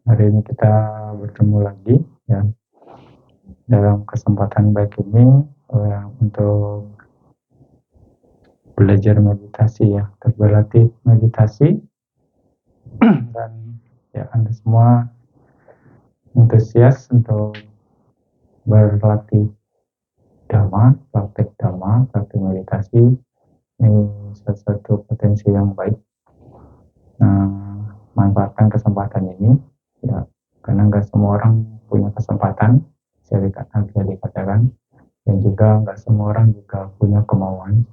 Hari ini kita bertemu lagi ya dalam kesempatan baik ini untuk belajar meditasi ya, berlatih meditasi dan ya Anda semua antusias untuk berlatih praktek meditasi ini sesuatu potensi yang baik. Nah, manfaatkan kesempatan ini ya, karena nggak semua orang punya kesempatan, bisa dikatakan, dan juga nggak semua orang juga punya kemauan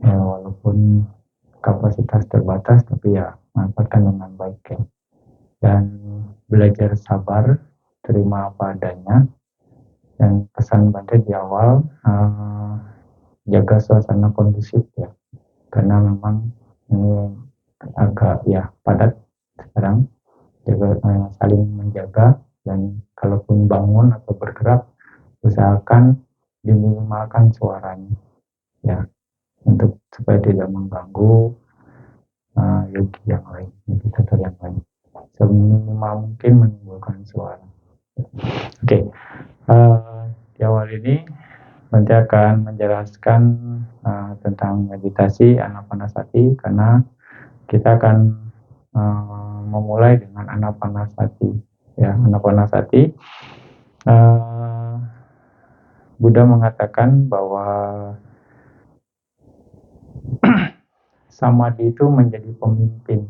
ya, walaupun kapasitas terbatas, tapi ya manfaatkan dengan baik ya, dan belajar sabar, terima apa adanya, dan pesan Bante di awal, jaga suasana kondusif ya, karena memang ini agak ya padat sekarang, jaga, saling menjaga, dan kalaupun bangun atau bergerak usahakan diminimalkan suaranya ya, untuk supaya tidak mengganggu yogi yang lain, meditator yang lain, seminimal mungkin menimbulkan suara. Oke, di awal ini nanti akan menjelaskan tentang meditasi Anapanasati, karena kita akan memulai dengan Anapanasati ya. Anapanasati, Buddha mengatakan bahwa samadhi itu menjadi pemimpin.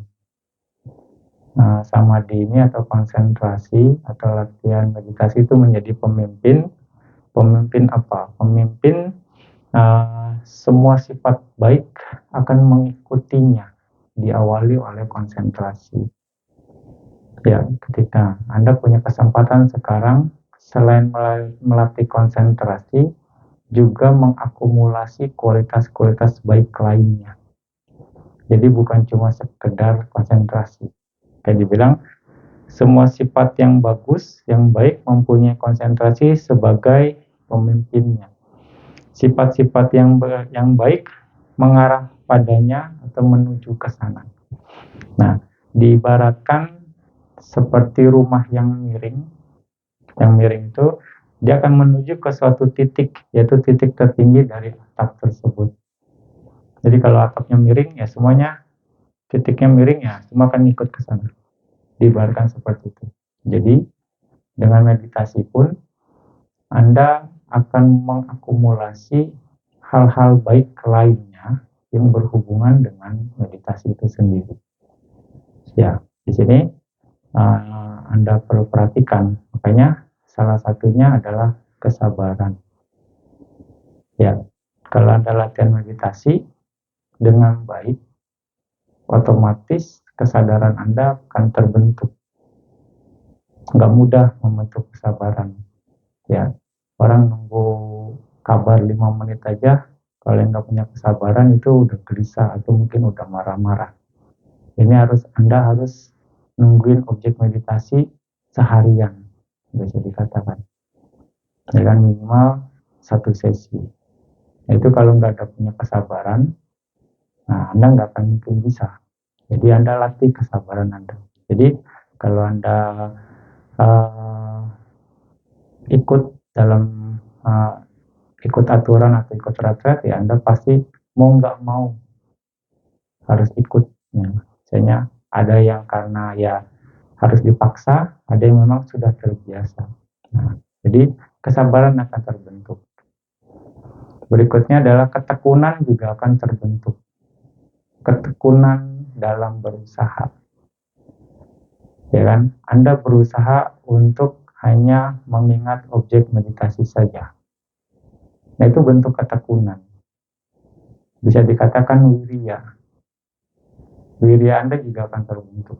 Samadhi ini atau konsentrasi atau latihan meditasi itu menjadi pemimpin. Pemimpin apa? Pemimpin semua sifat baik akan mengikutinya, diawali oleh konsentrasi. Ya, ketika Anda punya kesempatan sekarang, selain melatih konsentrasi, juga mengakumulasi kualitas-kualitas baik lainnya. Jadi bukan cuma sekedar konsentrasi. Kayak dibilang, semua sifat yang bagus, yang baik mempunyai konsentrasi sebagai pemimpinnya. Sifat-sifat yang baik mengarah padanya atau menuju ke sana. Nah, diibaratkan seperti rumah yang miring. Yang miring itu dia akan menuju ke suatu titik, yaitu titik tertinggi dari atap tersebut. Jadi kalau atapnya miring ya semuanya, titiknya miring ya semua akan ikut ke sana. Diibaratkan seperti itu. Jadi dengan meditasi pun Anda akan mengakumulasi hal-hal baik lainnya yang berhubungan dengan meditasi itu sendiri. Ya, di sini Anda perlu perhatikan, makanya salah satunya adalah kesabaran. Ya, kalau Anda latihan meditasi dengan baik, otomatis kesadaran Anda akan terbentuk. Nggak mudah membentuk kesabaran. Ya, orang nunggu kabar 5 menit aja, kalau nggak punya kesabaran itu udah gelisah atau mungkin udah marah-marah. Ini Anda harus nungguin objek meditasi seharian, bisa dikatakan. Dengan minimal 1 sesi. Nah, itu kalau nggak ada punya kesabaran, nah Anda nggak akan mungkin bisa. Jadi Anda latih kesabaran Anda. Jadi kalau Anda ikut dalam ikut aturan atau ikut retret, ya Anda pasti mau nggak mau harus ikut. Misalnya ada yang karena ya harus dipaksa, ada yang memang sudah terbiasa. Nah, jadi kesabaran akan terbentuk. Berikutnya adalah ketekunan juga akan terbentuk. Ketekunan dalam berusaha. Ya kan? Anda berusaha untuk hanya mengingat objek meditasi saja. Nah, itu bentuk ketekunan. Bisa dikatakan wirya. Wirya Anda juga akan terbentuk.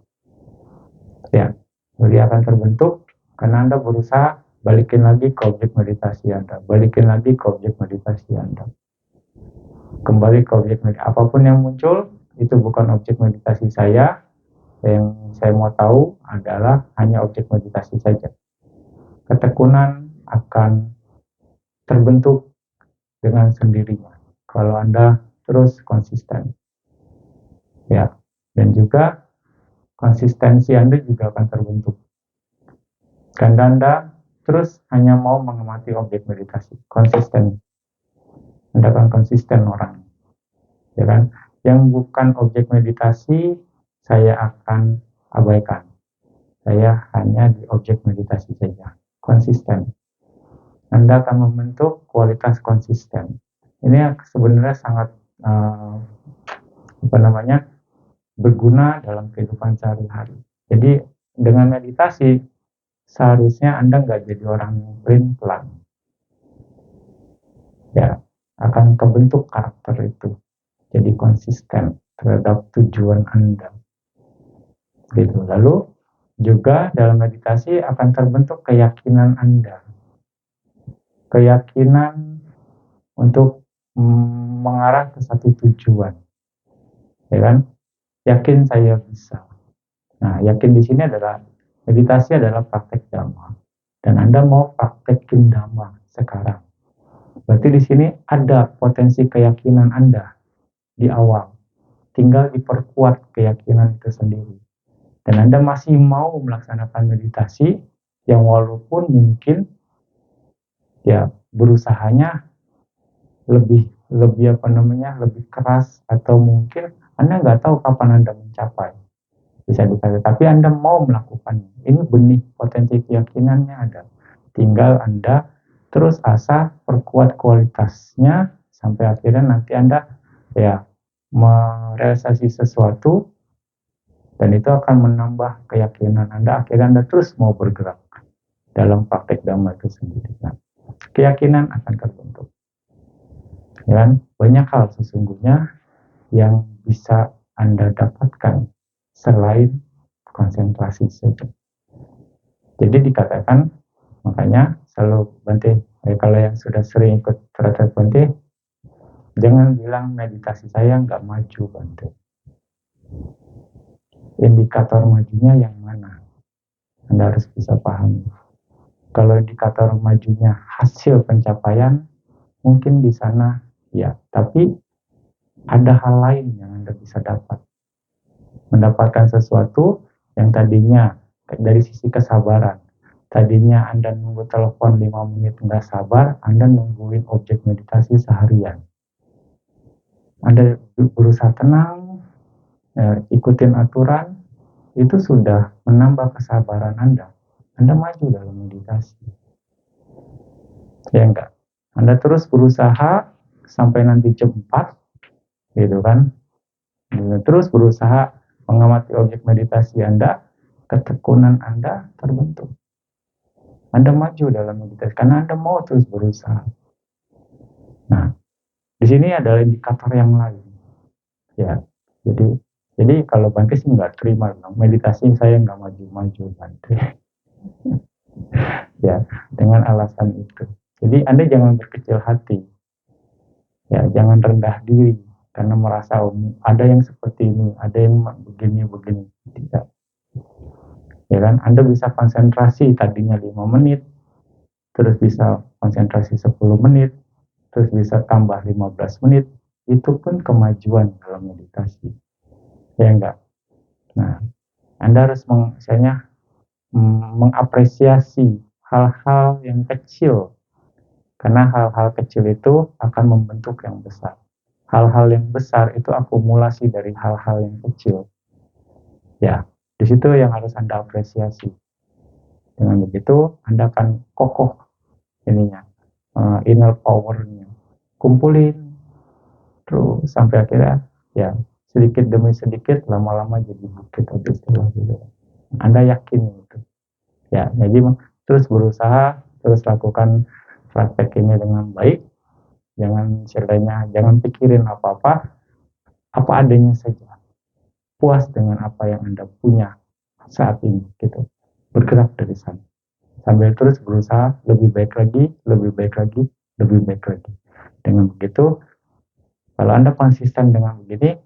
Ya, wirya akan terbentuk karena Anda berusaha balikin lagi ke objek meditasi Anda. Balikin lagi ke objek meditasi Anda. Kembali ke objek meditasi. Apapun yang muncul, itu bukan objek meditasi saya. Yang saya mau tahu adalah hanya objek meditasi saja. Ketekunan akan terbentuk dengan sendirinya kalau Anda terus konsisten. Ya, dan juga konsistensi Anda juga akan terbentuk. Karena Anda terus hanya mau mengamati objek meditasi, konsisten. Anda akan konsisten orang, ya kan? Yang bukan objek meditasi, saya akan abaikan. Saya hanya di objek meditasi saja, konsisten. Anda akan membentuk kualitas konsisten. Ini sebenarnya sangat berguna dalam kehidupan sehari-hari. Jadi dengan meditasi seharusnya Anda nggak jadi orang yang pelin-pelan, ya, akan kebentuk karakter itu, jadi konsisten terhadap tujuan Anda, gitu. Lalu juga dalam meditasi akan terbentuk keyakinan Anda, keyakinan untuk mengarah ke satu tujuan, ya kan? Yakin saya bisa. Nah, yakin di sini adalah meditasi adalah praktek dhamma, dan Anda mau praktekin dhamma sekarang. Berarti di sini ada potensi keyakinan Anda di awal, tinggal diperkuat keyakinan itu sendiri. Dan Anda masih mau melaksanakan meditasi yang walaupun mungkin ya berusahanya lebih lebih keras, atau mungkin Anda nggak tahu kapan Anda mencapai, bisa dikatakan, tapi Anda mau melakukannya. Ini benih potensi keyakinannya ada. Tinggal Anda terus asa perkuat kualitasnya sampai akhirnya nanti Anda ya merealisasi sesuatu, dan itu akan menambah keyakinan Anda. Akhirnya Anda terus mau bergerak dalam praktek dhamma itu sendiri. Nah, keyakinan akan terbentuk. Dan banyak hal sesungguhnya yang bisa Anda dapatkan selain konsentrasi saja. Jadi dikatakan, makanya selalu Bante, kalau yang sudah sering ikut retret Bante, jangan bilang meditasi saya nggak maju, Bante. Indikator majunya yang mana? Anda harus bisa pahami. Kalau indikator majunya hasil pencapaian, mungkin di sana ya, tapi ada hal lain yang Anda bisa dapat. Mendapatkan sesuatu yang tadinya dari sisi kesabaran. Tadinya Anda nunggu telepon 5 menit nggak sabar, Anda nungguin objek meditasi seharian. Anda berusaha tenang, ikutin aturan, itu sudah menambah kesabaran Anda. Anda maju dalam meditasi. Ya enggak? Anda terus berusaha sampai nanti jam 4, gitu kan? Terus berusaha mengamati objek meditasi Anda, ketekunan Anda terbentuk. Anda maju dalam meditasi karena Anda mau terus berusaha. Nah, di sini adalah indikator yang lain. Ya, jadi kalau Bante sih nggak terima dong, meditasi saya nggak maju-maju, Bante. Ya, dengan alasan itu. Jadi Anda jangan berkecil hati. Ya, jangan rendah diri karena merasa ada yang seperti ini, ada yang begini-begini. Tidak. Ya kan, Anda bisa konsentrasi tadinya 5 menit, terus bisa konsentrasi 10 menit, terus bisa tambah 15 menit, itu pun kemajuan dalam meditasi. Ya enggak? Nah, Anda harus mengapresiasi hal-hal yang kecil, karena hal-hal kecil itu akan membentuk yang besar. Hal-hal yang besar itu akumulasi dari hal-hal yang kecil. Ya, di situ yang harus Anda apresiasi. Dengan begitu, Anda akan kokoh ininya, inner power-nya. Kumpulin terus sampai akhirnya ya sedikit demi sedikit lama-lama jadi bukit atau istilah gitu. Anda yakin itu. Ya, jadi terus berusaha, terus lakukan praktek ini dengan baik. Jangan pikirin apa-apa, apa adanya saja. Puas dengan apa yang Anda punya saat ini, gitu. Bergerak dari sana. Sambil terus berusaha lebih baik lagi, lebih baik lagi, lebih baik lagi. Dengan begitu, kalau Anda konsisten dengan begini,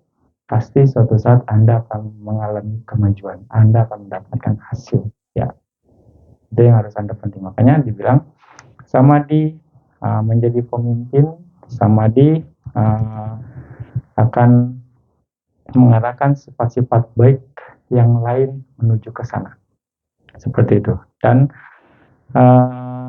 pasti suatu saat Anda akan mengalami kemajuan. Anda akan mendapatkan hasil. Ya, itu yang harus Anda penting. Makanya dibilang samadhi menjadi pemimpin, samadhi akan mengarahkan sifat-sifat baik yang lain menuju ke sana. Seperti itu. Dan uh,